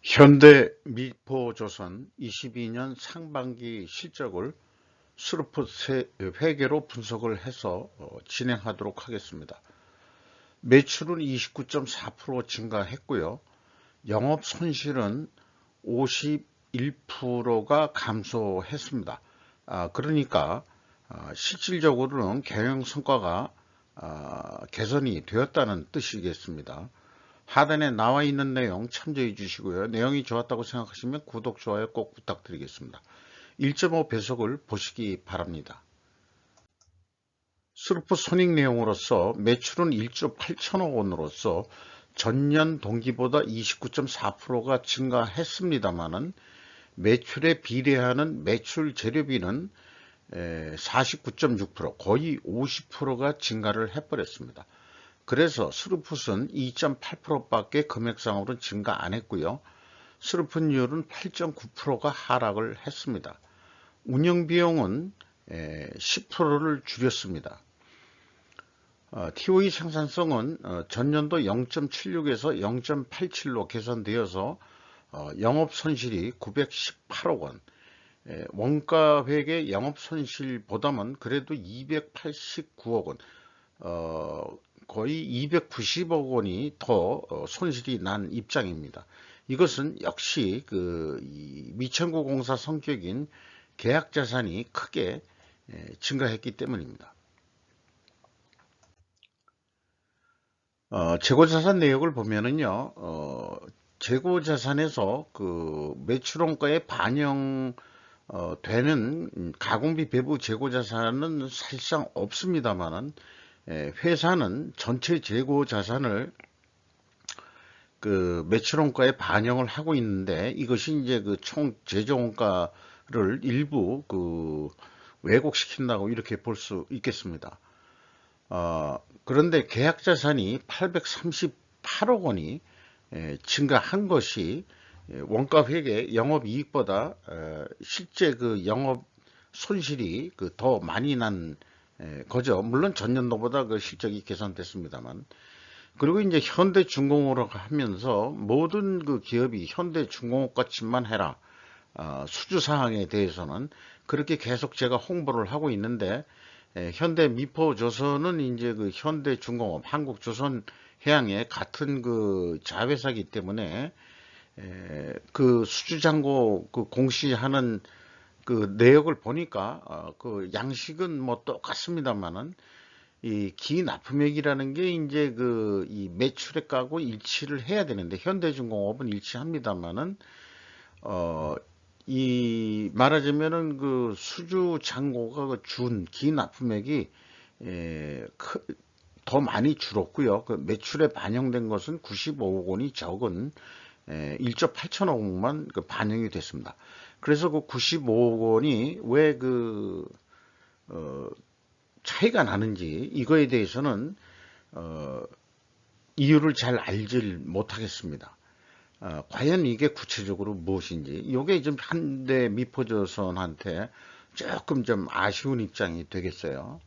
현대미포조선 22년 상반기 실적을 스루풋 회계로 분석을 해서 진행하도록 하겠습니다. 매출은 29.4% 증가했고요. 영업 손실은 51%가 감소했습니다. 그러니까 실질적으로는 경영 성과가 개선이 되었다는 뜻이겠습니다. 하단에 나와 있는 내용 참조해 주시고요. 내용이 좋았다고 생각하시면 구독, 좋아요 꼭 부탁드리겠습니다. 1.5 배속을 보시기 바랍니다. 스루풋 손익 내용으로서 매출은 1조 8천억 원으로서 전년 동기보다 29.4%가 증가했습니다만은 매출에 비례하는 매출 재료비는 49.6% 거의 50%가 증가를 해버렸습니다. 그래서 스루풋은 2.8%밖에 금액상으로는 증가 안 했고요. 스루풋율은 8.9%가 하락을 했습니다. 운영비용은 10%를 줄였습니다. TOE 생산성은 전년도 0.76에서 0.87로 개선되어서 영업손실이 918억 원, 원가회계 영업손실보다는 그래도 289억 원, 거의 290억 원이 더 손실이 난 입장입니다. 이것은 역시 미천구 공사 성격인 계약자산이 크게 증가했기 때문입니다. 재고자산 내역을 보면은요, 재고자산에서 매출원가에 반영 되는 가공비 배부 재고자산은 사실상 없습니다만은 회사는 전체 재고자산을 매출원가에 반영을 하고 있는데 이것이 이제 총 제조원가를 일부 왜곡시킨다고 이렇게 볼 수 있겠습니다. 그런데 계약자산이 838억 원이 증가한 것이 원가회계 영업이익보다 실제 영업 손실이 더 많이 난 거죠. 물론 전년도보다 실적이 개선됐습니다만. 그리고 이제 현대중공업으로 하면서 모든 기업이 현대중공업 같이만 해라. 수주사항에 대해서는 그렇게 계속 제가 홍보를 하고 있는데, 현대미포조선은 이제 현대중공업, 한국조선해양의 같은 자회사이기 때문에, 수주잔고 공시하는 내역을 보니까, 양식은 뭐 똑같습니다만은, 이 기납품액이라는 게 이제 이 매출액하고 일치를 해야 되는데, 현대중공업은 일치합니다만은, 이 말하자면은 수주 잔고가 준 기납품액이 더 많이 줄었고요. 매출에 반영된 것은 95억 원이 적은 1조 8천억만 반영이 됐습니다. 그래서 95억 원이 왜 차이가 나는지 이거에 대해서는 이유를 잘 알질 못하겠습니다. 과연 이게 구체적으로 무엇인지 이게 좀 현대미포조선한테 조금 좀 아쉬운 입장이 되겠어요.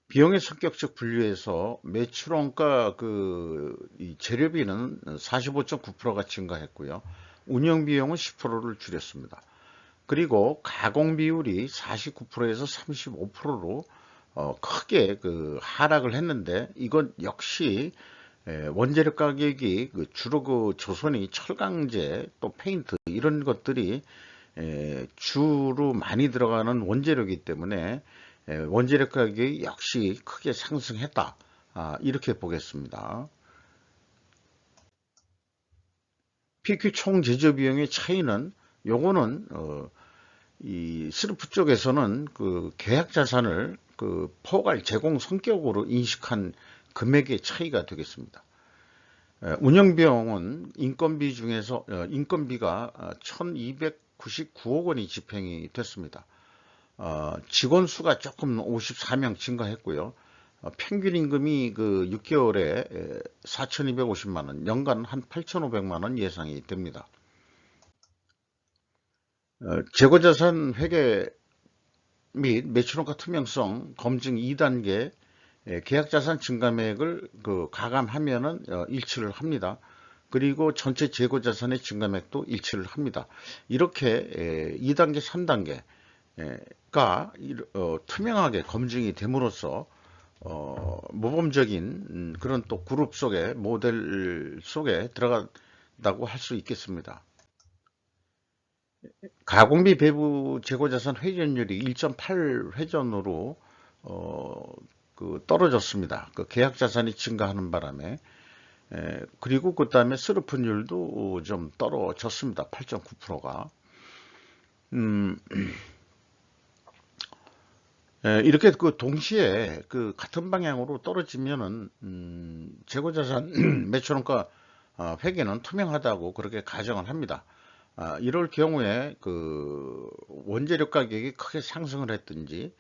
비용의 성격적 분류에서 매출원가 이 재료비는 45.9%가 증가했고요. 운영비용은 10%를 줄였습니다. 그리고 가공 비율이 49%에서 35%로 크게 하락을 했는데 이건 역시 원재료 가격이 주로 조선이 철강제 또 페인트 이런 것들이 주로 많이 들어가는 원재료이기 때문에 원재료 가격이 역시 크게 상승했다. 이렇게 보겠습니다. PQ 총 제조 비용의 차이는 요거는 이 스루프 쪽에서는 계약 자산을 포괄 제공 성격으로 인식한 금액의 차이가 되겠습니다. 운영비용은 인건비 중에서 인건비가 1299억 원이 집행이 됐습니다. 직원 수가 조금 54명 증가했고요. 평균 임금이 6개월에 4,250만 원, 연간 한 8,500만 원 예상이 됩니다. 재고자산 회계 및 매출원가 투명성 검증 2단계 계약자산 증감액을 가감하면은 일치를 합니다. 그리고 전체 재고 자산의 증가액도 일치를 합니다. 이렇게 2단계, 3단계가 투명하게 검증이 됨으로써 모범적인 그런 또 그룹 속에 모델 속에 들어간다고 할 수 있겠습니다. 가공비 배부 재고자산 회전율이 1.8회전으로 떨어졌습니다. 그 계약 자산이 증가하는 바람에 그리고 그 다음에 스루픈율도 좀 떨어졌습니다. 8.9%가. 이렇게 그 동시에 그 같은 방향으로 떨어지면은 재고자산 매출원가 회계는 투명하다고 그렇게 가정을 합니다. 이럴 경우에 그 원재료 가격이 크게 상승을 했든지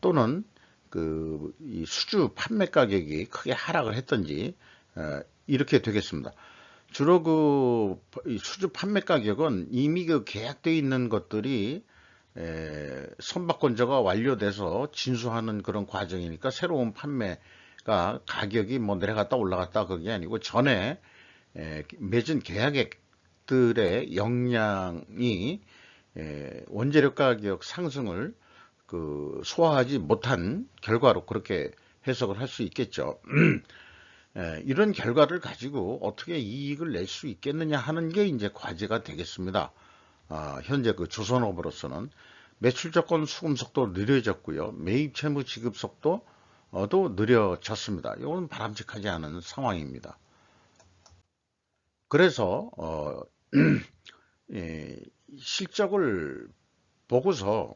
또는 그 이 수주 판매 가격이 크게 하락을 했든지 이렇게 되겠습니다. 주로 그 수주 판매 가격은 이미 그 계약되어 있는 것들이 선박건조가 완료돼서 진수하는 그런 과정이니까 새로운 판매가 가격이 뭐 내려갔다 올라갔다 그게 아니고 전에 맺은 계약액들의 역량이 원재료 가격 상승을 그 소화하지 못한 결과로 그렇게 해석을 할 수 있겠죠. 이런 결과를 가지고 어떻게 이익을 낼 수 있겠느냐 하는 게 이제 과제가 되겠습니다. 현재 그 조선업으로서는 매출 조건 수금 속도 느려졌고요. 매입 채무 지급 속도도 느려졌습니다. 이건 바람직하지 않은 상황입니다. 그래서 실적을 보고서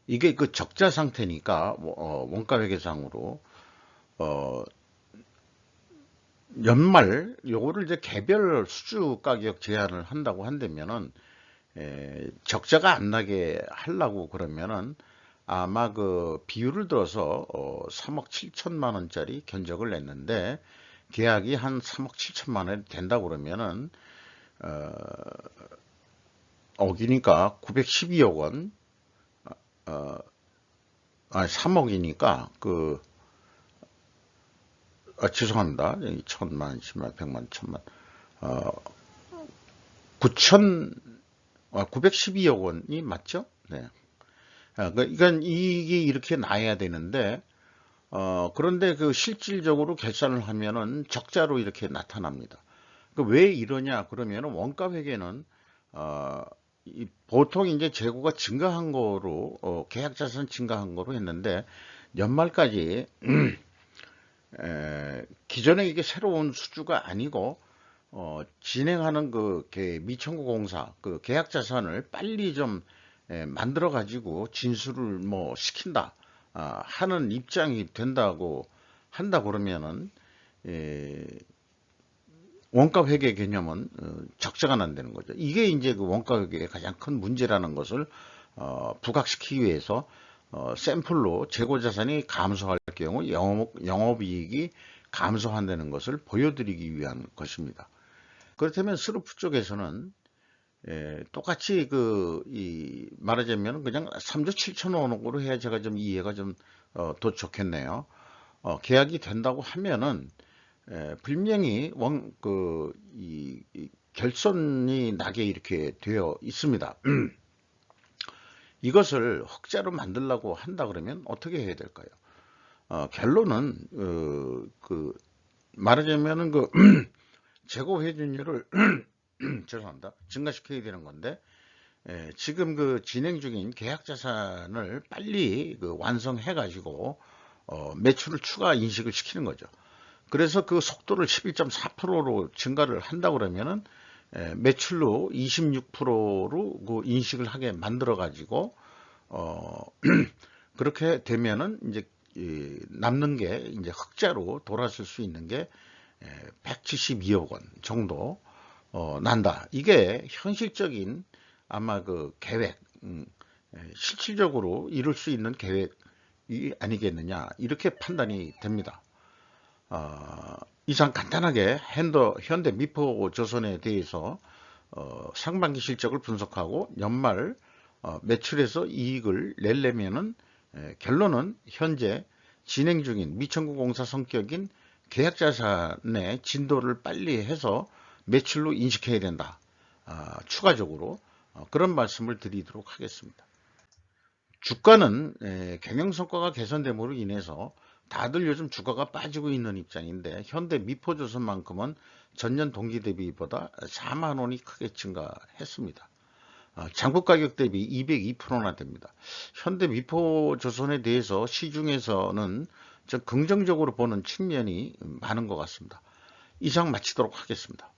이게 그 적자 상태니까 원가회계상으로 연말 요거를 이제 개별 수주 가격 제한을 한다고 한다면은 적자가 안 나게 하려고 그러면은 아마 그 비율을 들어서 3억 7천만 원짜리 견적을 냈는데 계약이 한 3억 7천만 원이 된다고 그러면은 억이니까 912억 원 3억이니까 죄송합니다. 1000만, 10만, 100만, 1000만 912억 원이 맞죠? 네. 그러니까 이익이 이렇게 나야 되는데 그런데 그 실질적으로 계산을 하면은 적자로 이렇게 나타납니다. 왜 이러냐 그러면은 원가 회계는 보통 이제 재고가 증가한 거로 계약 자산 증가한 거로 했는데 연말까지 기존에 이게 새로운 수주가 아니고 진행하는 그 미청구 공사 그 계약 자산을 빨리 좀 만들어 가지고 진수를 뭐 시킨다 하는 입장이 된다고 한다 그러면은 원가 회계 개념은 적자가 난다는 거죠. 이게 이제 그 원가 회계의 가장 큰 문제라는 것을 부각시키기 위해서 샘플로 재고 자산이 감소할 경우 영업이익이 감소한다는 것을 보여드리기 위한 것입니다. 그렇다면 스루프 쪽에서는 똑같이 말하자면 그냥 3조 7천억으로 해야 제가 좀 이해가 좀 더 좋겠네요. 계약이 된다고 하면은 분명히 이 결손이 나게 이렇게 되어 있습니다. 이것을 흑자로 만들려고 한다 그러면 어떻게 해야 될까요? 결론은 말하자면은 재고 회전율을 죄송합니다. 증가시켜야 되는 건데 지금 그 진행 중인 계약 자산을 빨리 완성해 가지고 매출을 추가 인식을 시키는 거죠. 그래서 그 속도를 11.4%로 증가를 한다 그러면은 매출로 26%로 그 인식을 하게 만들어 가지고 그렇게 되면은 이제 남는 게 이제 흑자로 돌아설 수 있는 게 172억 원 정도 난다. 이게 현실적인 아마 그 계획, 실질적으로 이룰 수 있는 계획이 아니겠느냐 이렇게 판단이 됩니다. 이상 간단하게 현대 미포조선에 대해서 상반기 실적을 분석하고 연말 매출에서 이익을 내려면은 결론은 현재 진행 중인 미청구 공사 성격인 계약 자산의 진도를 빨리 해서 매출로 인식해야 된다. 추가적으로 그런 말씀을 드리도록 하겠습니다. 주가는 경영 성과가 개선됨으로 인해서 다들 요즘 주가가 빠지고 있는 입장인데 현대 미포조선만큼은 전년 동기 대비보다 4만 원이 크게 증가했습니다. 장부 가격 대비 202%나 됩니다. 현대 미포조선에 대해서 시중에서는 좀 긍정적으로 보는 측면이 많은 것 같습니다. 이상 마치도록 하겠습니다.